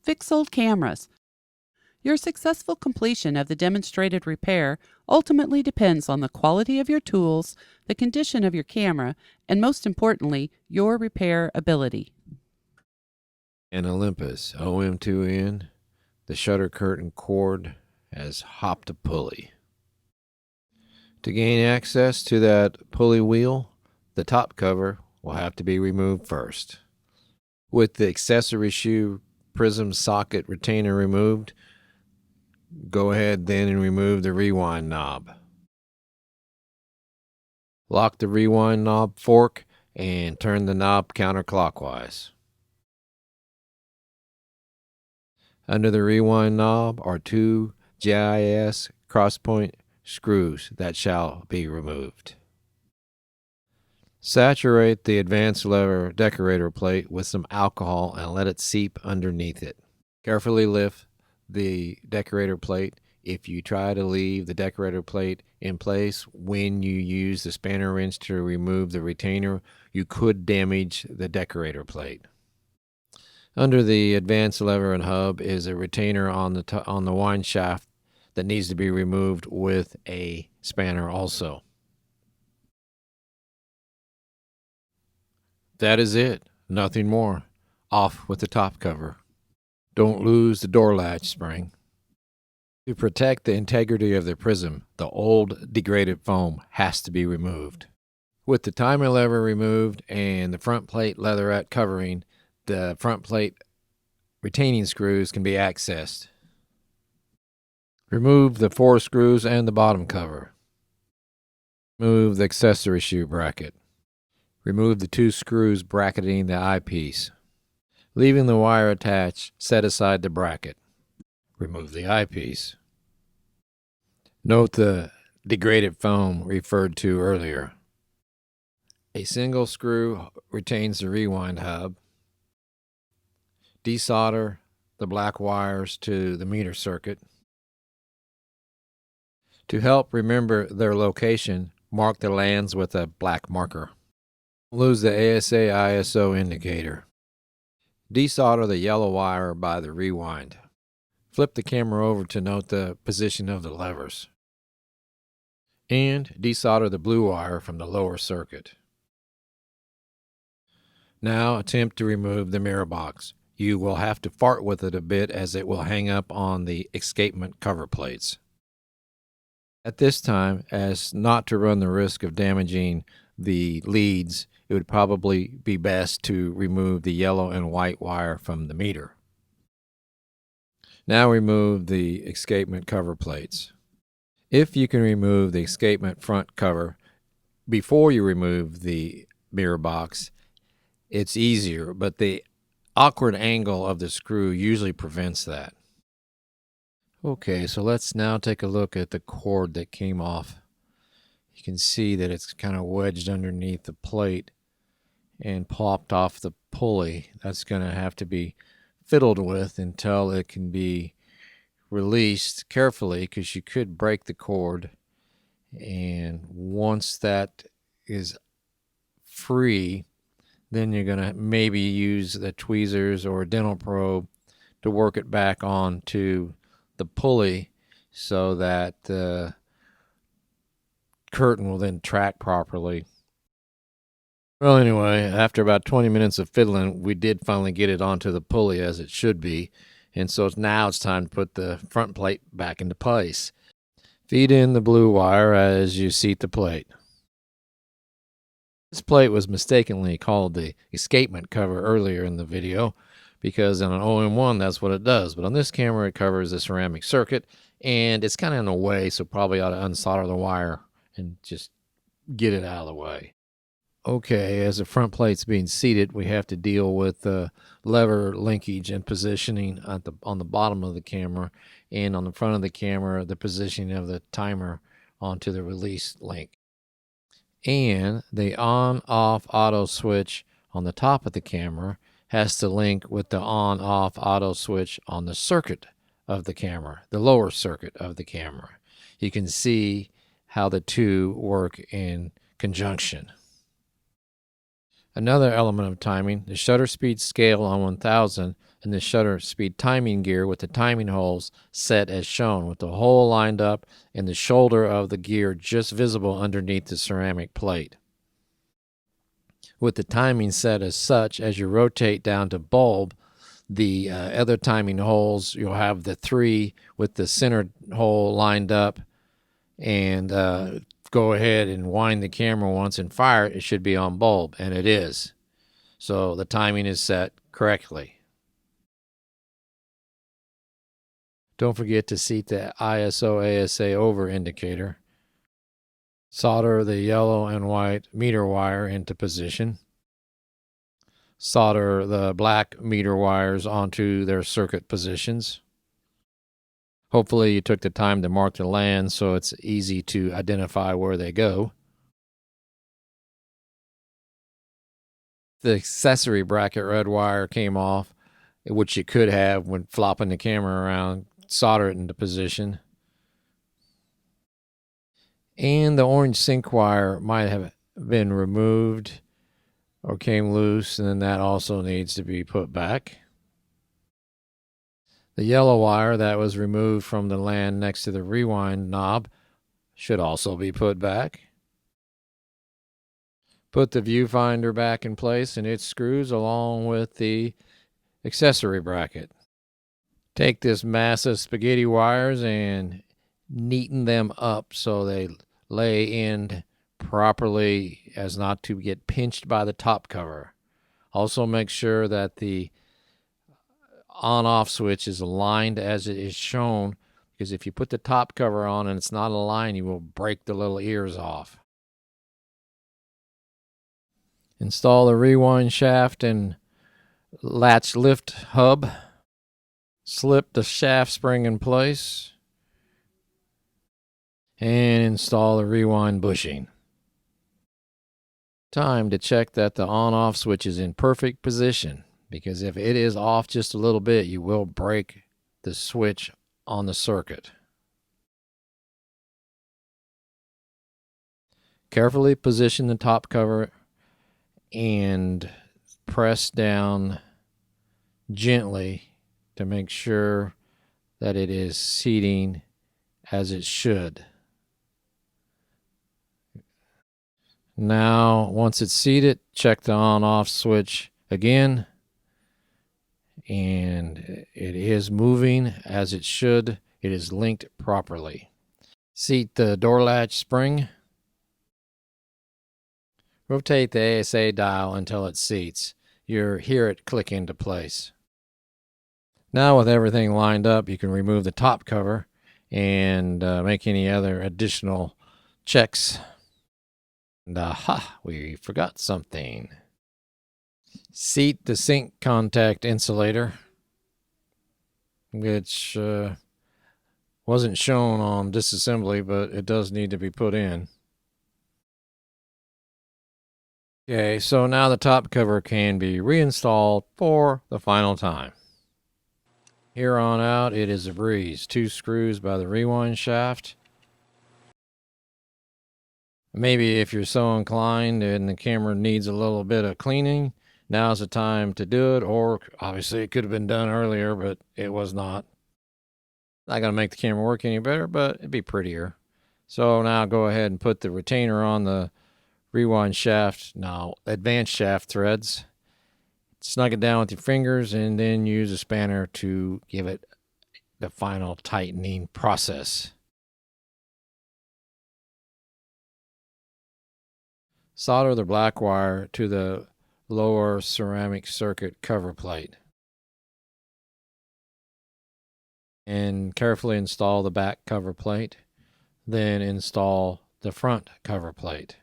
Fix old cameras. Your successful completion of the demonstrated repair ultimately depends on the quality of your tools, the condition of your camera, and most importantly, your repair ability. An Olympus OM2n, the shutter curtain cord has hopped a pulley. To gain access to that pulley wheel, the top cover will have to be removed first. With the accessory shoe prism socket retainer removed, go ahead then and remove the rewind knob. Lock the rewind knob fork and turn the knob counterclockwise. Under the rewind knob are two GIS crosspoint screws that shall be removed. Saturate the advanced lever decorator plate with some alcohol and let it seep underneath it. Carefully lift the decorator plate. If you try to leave the decorator plate in place when you use the spanner wrench to remove the retainer, you could damage the decorator plate. Under the advanced lever and hub is a retainer on the wind shaft that needs to be removed with a spanner also. That is it. Nothing more. Off with the top cover. Don't lose the door latch spring. To protect the integrity of the prism, the old degraded foam has to be removed. With the timer lever removed and the front plate leatherette covering, the front plate retaining screws can be accessed. Remove the 4 screws and the bottom cover. Remove the accessory shoe bracket. Remove the 2 screws bracketing the eyepiece. Leaving the wire attached, set aside the bracket. Remove the eyepiece. Note the degraded foam referred to earlier. A single screw retains the rewind hub. Desolder the black wires to the meter circuit. To help remember their location, mark the lands with a black marker. Lose the ASA/ISO indicator. Desolder the yellow wire by the rewind. Flip the camera over to note the position of the levers. And desolder the blue wire from the lower circuit. Now attempt to remove the mirror box. You will have to fart with it a bit as it will hang up on the escapement cover plates. At this time, as not to run the risk of damaging the leads, it would probably be best to remove the yellow and white wire from the meter. Now remove the escapement cover plates. If you can remove the escapement front cover before you remove the mirror box, it's easier, but the awkward angle of the screw usually prevents that. Okay, so let's now take a look at the cord that came off. You can see that it's kind of wedged underneath the plate and popped off the pulley. That's going to have to be fiddled with until it can be released carefully, because you could break the cord. And once that is free, then you're going to maybe use the tweezers or a dental probe to work it back onto the pulley so that the curtain will then track properly. Well, anyway, after about 20 minutes of fiddling, we did finally get it onto the pulley as it should be. And so now it's time to put the front plate back into place. Feed in the blue wire as you seat the plate. This plate was mistakenly called the escapement cover earlier in the video, because on an OM1 that's what it does. But on this camera it covers the ceramic circuit, and it's kind of in the way, so probably ought to unsolder the wire and just get it out of the way. Okay, as the front plate's being seated, we have to deal with the lever linkage and positioning on the bottom of the camera, and on the front of the camera, the positioning of the timer onto the release link. And the on-off auto switch on the top of the camera has to link with the on-off auto switch on the circuit of the camera, the lower circuit of the camera. You can see how the two work in conjunction. Another element of timing, the shutter speed scale on 1000 and the shutter speed timing gear with the timing holes set as shown, with the hole lined up and the shoulder of the gear just visible underneath the ceramic plate. With the timing set as such, as you rotate down to bulb, the other timing holes, you'll have the 3 with the center hole lined up, and go ahead and wind the camera once and fire it. It should be on bulb, and it is. So the timing is set correctly. Don't forget to seat the ISO ASA over indicator. Solder the yellow and white meter wire into position. Solder the black meter wires onto their circuit positions. Hopefully you took the time to mark the land so it's easy to identify where they go. The accessory bracket red wire came off, which you could have when flopping the camera around. Solder it into position. And the orange sync wire might have been removed or came loose, and then that also needs to be put back. The yellow wire that was removed from the land next to the rewind knob should also be put back. Put the viewfinder back in place and its screws along with the accessory bracket. Take this mass of spaghetti wires and neaten them up so they lay in properly as not to get pinched by the top cover. Also make sure that the on-off switch is aligned as it is shown, because if you put the top cover on and it's not aligned, you will break the little ears off. Install the rewind shaft and latch lift hub. Slip the shaft spring in place and install the rewind bushing. Time to check that the on-off switch is in perfect position, because if it is off just a little bit, you will break the switch on the circuit. Carefully position the top cover and press down gently to make sure that it is seating as it should. Now, once it's seated, check the on-off switch again, and it is moving as it should. It is linked properly. Seat the door latch spring. Rotate the ASA dial until it seats. You'll hear it click into place. Now with everything lined up, you can remove the top cover and make any other additional checks. And aha, we forgot something. Seat the sync contact insulator, which wasn't shown on disassembly, but it does need to be put in. Okay, so now the top cover can be reinstalled for the final time. Here on out, it is a breeze. 2 screws by the rewind shaft. Maybe if you're so inclined and the camera needs a little bit of cleaning, now's the time to do it, or obviously it could have been done earlier, but it was not. Not going to make the camera work any better, but it'd be prettier. So now go ahead and put the retainer on the rewind shaft, now advanced shaft threads. Snug it down with your fingers and then use a spanner to give it the final tightening process. Solder the black wire to the lower ceramic circuit cover plate. And carefully install the back cover plate. Then install the front cover plate.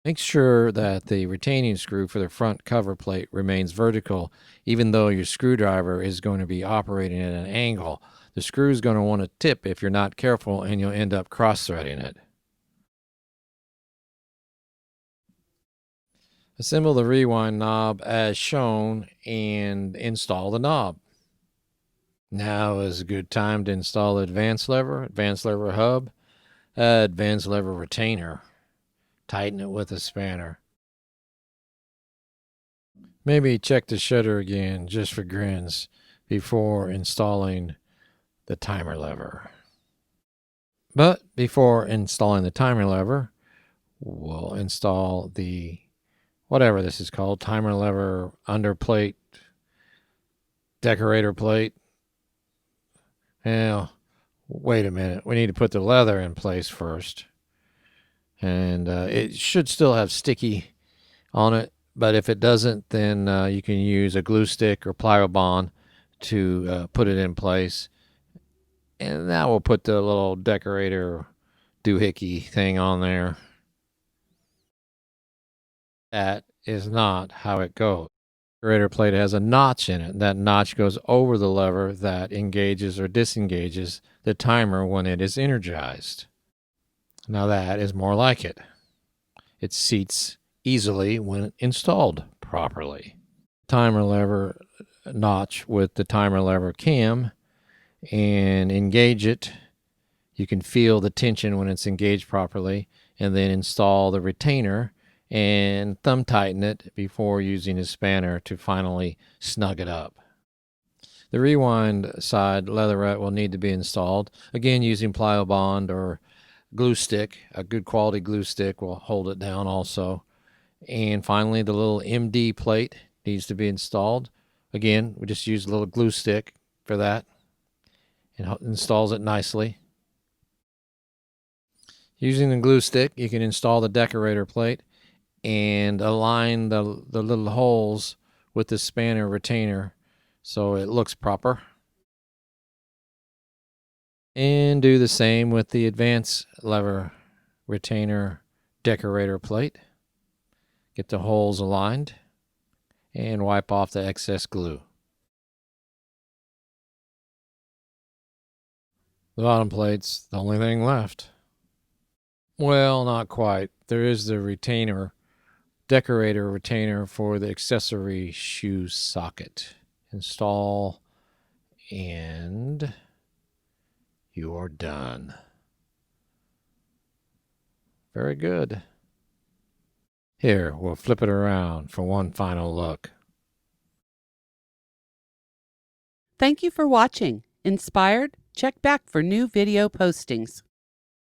Make sure that the retaining screw for the front cover plate remains vertical, even though your screwdriver is going to be operating at an angle. The screw is going to want to tip if you're not careful, and you'll end up cross-threading it. Assemble the rewind knob as shown and install the knob. Now is a good time to install the advanced lever hub, advanced lever retainer. Tighten it with a spanner. Maybe check the shutter again just for grins before installing the timer lever. But before installing the timer lever, we'll install the, whatever this is called, timer lever underplate, decorator plate. Now, wait a minute. We need to put the leather in place first. And it should still have sticky on it. But if it doesn't, then you can use a glue stick or Plyo-Bond to put it in place. And now we'll put the little decorator doohickey thing on there. That is not how it goes. The decorator plate has a notch in it. That notch goes over the lever that engages or disengages the timer when it is energized. Now that is more like it. It seats easily when installed properly. Timer lever notch with the timer lever cam and engage it. You can feel the tension when it's engaged properly, and then install the retainer and thumb tighten it before using a spanner to finally snug it up. The rewind side leatherette will need to be installed, again using Plyo-Bond or glue stick. A good quality glue stick will hold it down also. And finally, the little MD plate needs to be installed. Again, we just use a little glue stick for that, and installs it nicely. Using the glue stick, you can install the decorator plate and align the little holes with the spanner retainer so it looks proper. And do the same with the advance lever retainer decorator plate. Get the holes aligned and wipe off the excess glue. The bottom plate's the only thing left. Well, not quite. There is the retainer, decorator retainer for the accessory shoe socket. Install, and you're done. Very good. Here, we'll flip it around for one final look. Thank you for watching. Inspired? Check back for new video postings.